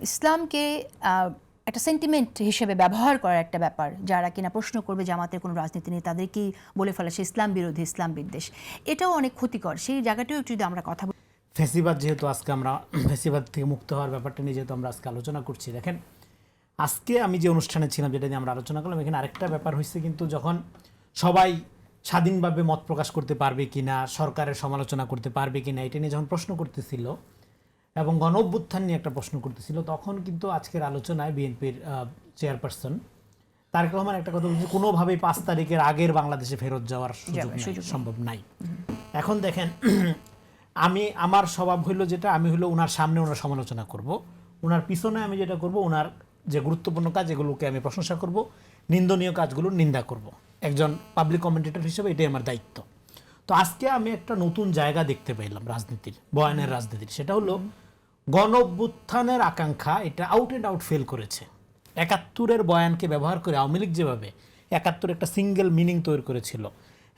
ইসলামকে একটা সেন্টিমেন্ট হিসেবে ব্যবহার করার একটা ব্যাপার, যারা কিনা প্রশ্ন করবে জামাতের কোনো রাজনীতি নেই তাদেরকেই বলে ফেলা সে ইসলাম বিরোধী, ইসলাম বিদ্বেষ, এটাও অনেক ক্ষতিকর। সেই জায়গাটাও একটু যদি আমরা কথা বলি। ফেসিবাদ, যেহেতু আজকে আমরা ফেসিবাদ থেকে মুক্ত হওয়ার ব্যাপারটা নিয়ে যেহেতু আমরা আজকে আলোচনা করছি, দেখেন আজকে আমি যে অনুষ্ঠানে ছিলাম যেটা নিয়ে আমরা আলোচনা করলাম, এখানে আরেকটা ব্যাপার হয়েছে, কিন্তু যখন সবাই স্বাধীনভাবে মত প্রকাশ করতে পারবে কিনা, সরকারের সমালোচনা করতে পারবে কিনা, এটা নিয়ে যখন প্রশ্ন করতেছিল এবং গণ অভ্যুত্থান নিয়ে একটা প্রশ্ন করতেছিল, তখন কিন্তু আজকের আলোচনায় বিএনপির চেয়ারপারসন তারেক রহমান একটা কথা বলছে, কোনোভাবেই 5 তারিখের আগের বাংলাদেশে ফেরত যাওয়ার সুযোগ সম্ভব নাই। এখন দেখেন আমার স্বভাব হইলো যেটা, আমি হইলো ওনার সামনে ওনার সমালোচনা করব, ওনার পিছনে আমি যেটা করব, ওনার যে গুরুত্বপূর্ণ কাজ এগুলোকে আমি প্রশংসা করব, নিন্দনীয় কাজগুলোর নিন্দা করব। একজন পাবলিক কমেন্টেটর হিসেবে এটাই আমার দায়িত্ব। তো আজকে আমি একটা নতুন জায়গা দেখতে পেলাম রাজনীতির, বয়ানের রাজনীতির, সেটা হলো গণ অভ্যুত্থানের আকাঙ্ক্ষা এটা আউট অ্যান্ড আউট ফেল করেছে। 71-এর বয়ানকে ব্যবহার করে আওয়ামী লীগ যেভাবে 71 একটা সিঙ্গেল মিনিং তৈরি করেছিল,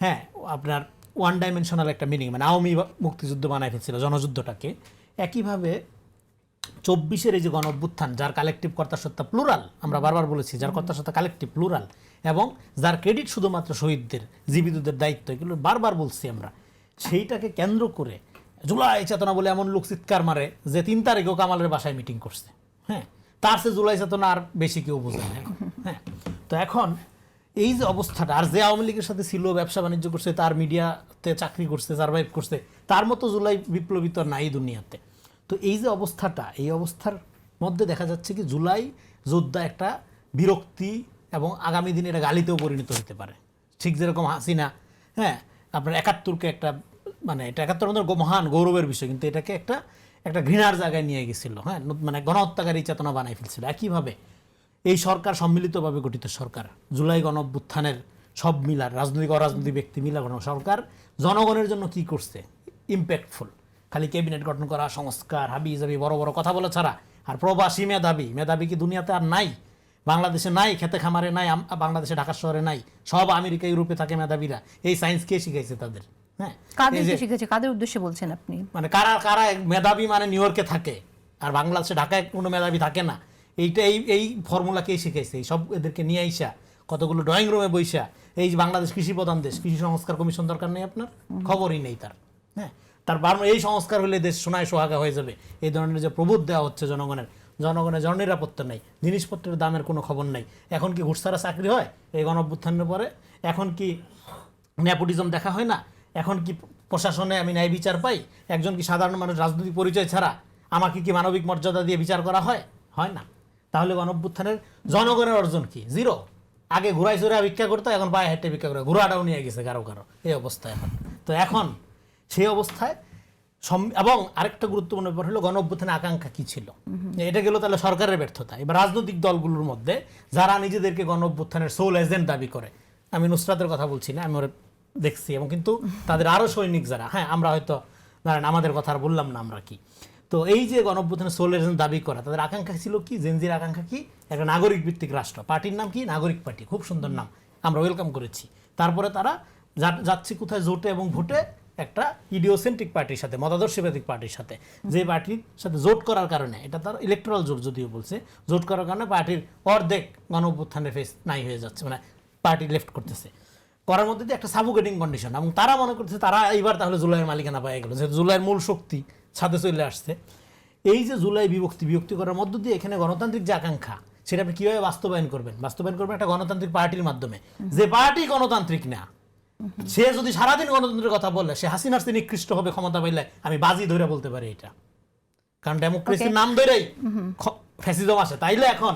হ্যাঁ আপনার ওয়ান ডাইমেনশনাল একটা মিনিং, মানে আওয়ামী মুক্তিযুদ্ধ বানায় ফেলছিল জনযুদ্ধটাকে, একইভাবে 24-এর এই যে গণ অভ্যুত্থান, যার কালেকটিভ কর্তাসত্তা প্লুরাল, আমরা বারবার বলেছি যার কর্তাসত্তা কালেকটিভ প্লুরাল, এবং যার ক্রেডিট শুধুমাত্র শহীদদের, জীবিতদের দায়িত্ব, এগুলো বারবার বলছি আমরা, সেইটাকে কেন্দ্র করে জুলাই চেতনা বলে এমন লোক চিৎকার মারে যে 3 তারিখেও কামালের বাসায় মিটিং করছে। হ্যাঁ, তার সে জুলাই চেতনা আর বেশি কেউ বোঝে না এখন। হ্যাঁ, তো এখন এই যে অবস্থাটা, আর যে আওয়ামী লীগের সাথে ছিল, ব্যবসা বাণিজ্য করছে, তার মিডিয়াতে চাকরি করছে, সার্ভাইভ করছে, তার মতো জুলাই বিপ্লবী তো নাই দুনিয়াতে। তো এই যে অবস্থাটা, এই অবস্থার মধ্যে দেখা যাচ্ছে কি জুলাই যোদ্ধা একটা বিরক্তি এবং আগামী দিনে এটা গালিতেও পরিণত হতে পারে। ঠিক যেরকম হাসিনা, হ্যাঁ আপনার 71-কে একটা, মানে এটা 71 মধ্যে মহান গৌরবের বিষয়, কিন্তু এটাকে একটা ঘৃণার জায়গায় নিয়ে গেছিল। হ্যাঁ, মানে গণহত্যাকারী চেতনা বানাই ফেলছিল। একইভাবে এই সরকার সম্মিলিতভাবে গঠিত সরকার, জুলাই গণ অভ্যুত্থানের সব মিলার রাজনৈতিক অরাজনৈতিক ব্যক্তি মিলা সরকার জনগণের জন্য কি করছে, ইম্প্যাক্টফুল, খালি ক্যাবিনেট গঠন করা, সংস্কার, হাবি জাবি বড় বড় কথা বলা ছাড়া। আর প্রবাসী মেধাবী কি দুনিয়াতে আর নাই? বাংলাদেশে নাই, খেতে খামারে নাই, বাংলাদেশে ঢাকা শহরে নাই, সব আমেরিকা ইউরোপে থাকে মেধাবীরা। এই সায়েন্স কে শিখাইছে তাদের? হ্যাঁ, কাদেরকে শিখেছে, কাদের উদ্দেশ্যে বলছেন আপনি? মানে কারা মেধাবী, মানে নিউ ইয়র্কে থাকে আর বাংলাদেশে ঢাকায় কোনো মেধাবী থাকে না। এইটা এই ফর্মুলা কে শিখাইছে? এই সব এদেরকে নিয়ে আইসা কতগুলো ড্রয়িং রুমে বইসা, এই যে বাংলাদেশ কৃষি প্রধান দেশ, কৃষি সংস্কার কমিশন দরকার নেই আপনার, খবরই নেই তার। হ্যাঁ, তার এই সংস্কার হলে দেশ সোনায় সোহাগা হয়ে যাবে, এই ধরনের যে প্রবোধ দেওয়া হচ্ছে জনগণের জননিরাপত্তা নাই, জিনিসপত্রের দামের কোনো খবর নাই। এখন কি ঘুষছাড়া চাকরি হয় এই গণ অভ্যুত্থানের পরে? এখন কি নেপোটিজম দেখা হয় না? এখন কি প্রশাসনে আমি ন্যায় বিচার পাই? একজন কি সাধারণ মানুষ রাজনৈতিক পরিচয় ছাড়া আমাকে কি মানবিক মর্যাদা দিয়ে বিচার করা হয়? হয় না। তাহলে গণ অভ্যুত্থানের জনগণের অর্জন কি? জিরো। আগে ঘুরাই চড়ে ভিক্ষা করতো, এখন পায়ে হেঁটে ভিক্ষা করে, ঘোড়াটাও নিয়ে গেছে কারো এই অবস্থা এখন। তো এখন সেই অবস্থায় এবং আরেকটা গুরুত্বপূর্ণ ব্যাপার হলো গণ অভ্যুত্থানের আকাঙ্ক্ষা কি ছিল। এটা গেল তাহলে সরকারের ব্যর্থতা। এবার রাজনৈতিক দলগুলোর মধ্যে যারা নিজেদেরকে গণ অভ্যুত্থানের সোল এজেন্ট দাবি করে, আমি নুসরাতের কথা বলছি না, আমি ওরা দেখছি, এবং কিন্তু তাদের আরও সৈনিক যারা, হ্যাঁ আমরা হয়তো ধরেন আমাদের কথা আর বললাম না আমরা কি, তো এই যে গণ অভ্যুত্থানের সোল এজেন্ট দাবি করা, তাদের আকাঙ্ক্ষা ছিল কি? জেনজির আকাঙ্ক্ষা কি? একটা নাগরিক ভিত্তিক রাষ্ট্র। পার্টির নাম কি? নাগরিক পার্টি। খুব সুন্দর নাম, আমরা ওয়েলকাম করেছি। তারপরে তারা যাচ্ছে কোথায়? জোটে এবং ভোটে একটা ইডিওসেন্ট্রিক পার্টির সাথে, মতাদর্শবাদী পার্টির সাথে, যে পার্টির সাথে জোট করার কারণে, এটা তার ইলেকট্রাল জোট যদিও বলছে, জোট করার কারণে পার্টির অর্ধেক গণ অভ্যুত্থানের ফেস নাই হয়ে যাচ্ছে, মানে পার্টি লেফট করতেছে, করার মধ্যে দিয়ে একটা সাবুকেটিং কন্ডিশন। এবং তারা মনে করছে তারা এইবার তাহলে জুলাইয়ের মালিকানা পাওয়া গেল, যেহেতু জুলাইয়ের মূল শক্তি ছাদে চলে আসছে। এই যে জুলাই বিভক্তি করার মধ্য দিয়ে এখানে গণতান্ত্রিক যে আকাঙ্ক্ষা, সেটা আপনি কীভাবে বাস্তবায়ন করবেন একটা গণতান্ত্রিক পার্টির মাধ্যমে, যে পার্টি গণতান্ত্রিক না। সে যদি সারাদিন গণতন্ত্রের কথা বললে, সে হাসিনার চেয়ে নিকৃষ্ট হবে ক্ষমতা পাইলে, আমি বাজি ধরে বলতে পারি এটা, কারণ ডেমোক্রেসির নাম ধরেই ফ্যাসিজম আসে। তাইলে এখন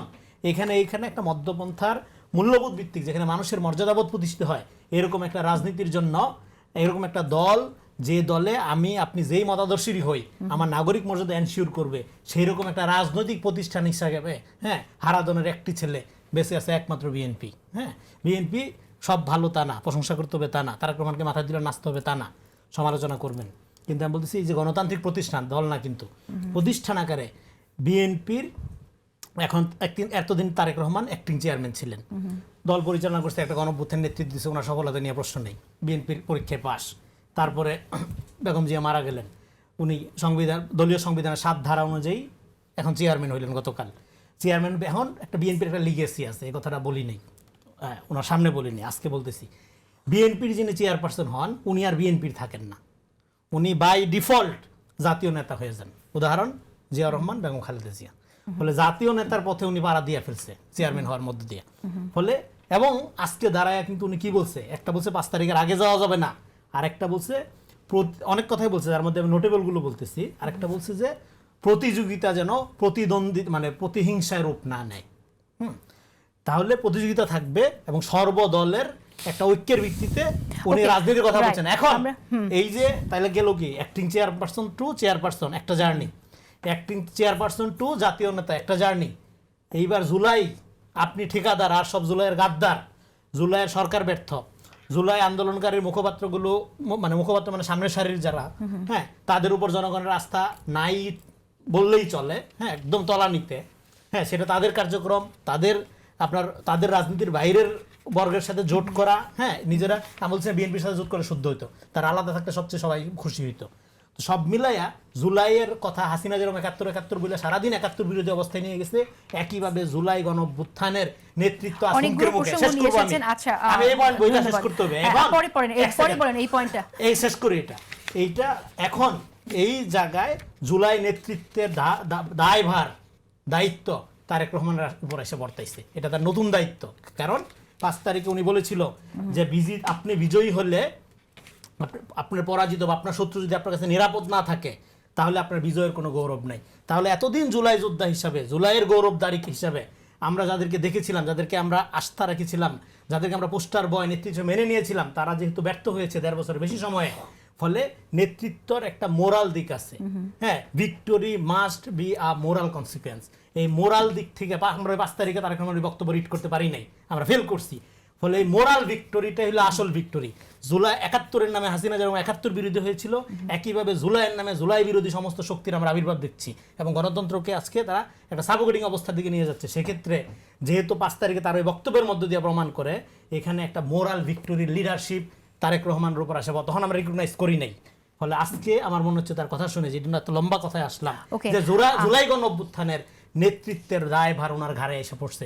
এইখানে একটা মধ্যপন্থার মূল্যবোধ ভিত্তিক, যেখানে মানুষের মর্যাদাবোধ প্রতিষ্ঠিত হয়, এরকম একটা রাজনীতির জন্য এরকম একটা দল, যে দলে আপনি যেই মতাদর্শীরই হই, আমার নাগরিক মর্যাদা এনশিওর করবে, সেই রকম একটা রাজনৈতিক প্রতিষ্ঠান হিসাবে, হ্যাঁ হারাধনের একটি ছেলে বেঁচে আছে একমাত্র বিএনপি। হ্যাঁ, বিএনপি সব ভালো তা না, প্রশংসা করতে হবে তা না, তারেক রহমানকে মাথায় দিলে নাচতে হবে তা না, সমালোচনা করবেন। কিন্তু আমি বলতেছি এই যে গণতান্ত্রিক প্রতিষ্ঠান, দল না কিন্তু প্রতিষ্ঠান আকারে বিএনপির এখন এতদিন তারেক রহমান অ্যাক্টিং চেয়ারম্যান ছিলেন, দল পরিচালনা করছে, একটা গণঅভ্যুত্থানের নেতৃত্ব দিচ্ছে, ওনার সফলতা নিয়ে প্রশ্ন নেই, বিএনপির পরীক্ষায় পাস। তারপরে বেগম জিয়া মারা গেলেন, উনি দলীয় সংবিধানের 7 ধারা অনুযায়ী এখন চেয়ারম্যান হইলেন গতকাল। চেয়ারম্যান এখন একটা বিএনপির একটা লিগেসি আছে, এই কথাটা বলি নাই, ওনার সামনে বলিনি, আজকে বলতেছি। বিএনপির যিনি চেয়ারপারসন হন উনি আর বিএনপির থাকেন না, উনি বাই ডিফল্ট জাতীয় নেতা হয়ে যান। উদাহরণ জিয়া রহমান, বেগম খালেদা জিয়া। ফলে জাতীয় নেতার পথে উনি পাড়া দিয়ে ফেলছে চেয়ারম্যান হওয়ার মধ্যে দিয়ে। ফলে এবং আজকে দাঁড়ায় কিন্তু উনি কি বলছে, একটা বলছে 5 তারিখের আগে যাওয়া যাবে না, আর একটা বলছে অনেক কথাই বলছে, যার মধ্যে আমি নোটেবলগুলো বলতেছি। আরেকটা বলছে যে প্রতিযোগিতা যেন প্রতিদ্বন্দ্বী মানে প্রতিহিংসায় রূপ না নেয়। তাহলে প্রতিযোগিতা থাকবে এবং সর্বদলের একটা ঐক্যের ভিত্তিতে উনি রাজনীতির কথা বলছেন। এখন এই যে তাহলে গেল কি, অ্যাক্টিং চেয়ারপারসন টু চেয়ারপারসন একটা জার্নি, অ্যাক্টিং চেয়ারপারসন টু জাতীয় নেতা একটা জার্নি। এইবার জুলাই আপনি ঠিকাদার আর সব জুলাইয়ের গাদ্দার, জুলাইয়ের সরকার ব্যর্থ, জুলাই আন্দোলনকারীর মুখপাত্রগুলো মুখপাত্র মানে সামনের সারির যারা, হ্যাঁ, তাদের উপর জনগণের আস্থা নাই বললেই চলে, হ্যাঁ, একদম তলানিতে। হ্যাঁ, সেটা তাদের কার্যক্রম, তাদের রাজনীতির বাইরের বর্গের সাথে জোট করা, হ্যাঁ, নিজেরা আমি বলছি বিএনপির সাথে জোট করে শুদ্ধ হইতো, তারা আলাদা থাকতে সবচেয়ে সবাই খুশি হইতো। তো সব মিলাইয়া জুলাইয়ের কথা হাসিনা যেরকম 71 বলে সারাদিন 71 বিরোধী অবস্থায় নিয়ে গেছে, একইভাবে জুলাই গণঅভ্যুত্থানের নেতৃত্ব অনেকগুলো প্রসঙ্গ নিয়ে এসেছেন। আচ্ছা, আমি এই পয়েন্ট বইটা শেষ করতে হবে। পরে বলেন এই পয়েন্টটা, এই শেষ করি এইটা এখন এই জায়গায় জুলাই নেতৃত্বের দায়ভার দায়িত্ব তারেক রহমানের উপর এসে বর্তাইছে। এটা তার নতুন দায়িত্ব। কারণ 5 তারিখে উনি বলেছিল যে আপনি বিজয়ী হলে, আপনার পরাজিত বা আপনার শত্রু যদি আপনার কাছে নিরাপদ না থাকে, তাহলে আপনার বিজয়ের কোনো গৌরব নাই। তাহলে এতদিন জুলাই যোদ্ধা হিসাবে, জুলাইয়ের গৌরবদারী হিসাবে আমরা যাদেরকে দেখেছিলাম, যাদেরকে আমরা আস্থা রেখেছিলাম, যাদেরকে আমরা পোস্টার বয় নেতৃত্ব মেনে নিয়েছিলাম, তারা যেহেতু ব্যর্থ হয়েছে 1.5 বছর বেশি সময়ে, ফলে নেতৃত্বর একটা মোরাল দিক আছে। হ্যাঁ, victory must be a moral consequence. এই মোরাল দিক থেকে আমরা 5 তারিখে তারেক রহমানের বক্তব্য রিড করতে পারি নাই, আমরা ফেল করছি। ফলে এই মোরাল ভিক্টোরিটা হলো আসল ভিক্টোরি। জুলাই 71-এর নামে হাসিনা যেরকম 71 বিরোধী হয়েছিল, একইভাবে জুলাইয়ের নামে জুলাই বিরোধী সমস্ত শক্তির আমরা আবির্ভাব দেখছি এবং গণতন্ত্রকে আজকে তারা একটা সাবগেটিং অবস্থার দিকে নিয়ে যাচ্ছে। সেক্ষেত্রে যেহেতু 5 তারিখে তার ওই বক্তব্যের মধ্য দিয়ে প্রমাণ করে এখানে একটা মোরাল ভিক্টোরি লিডারশিপ তারেক রহমানের উপর আসে, তখন আমরা রিকগনাইজ করি নাই। ফলে আজকে আমার মনে হচ্ছে তার কথা শুনে, যেটা এত লম্বা কথায় আসলাম, যে জুলাই গণঅভ্যুত্থানের নেতৃত্বের দায়ভার ওনার ঘাড়ে এসে পড়ছে।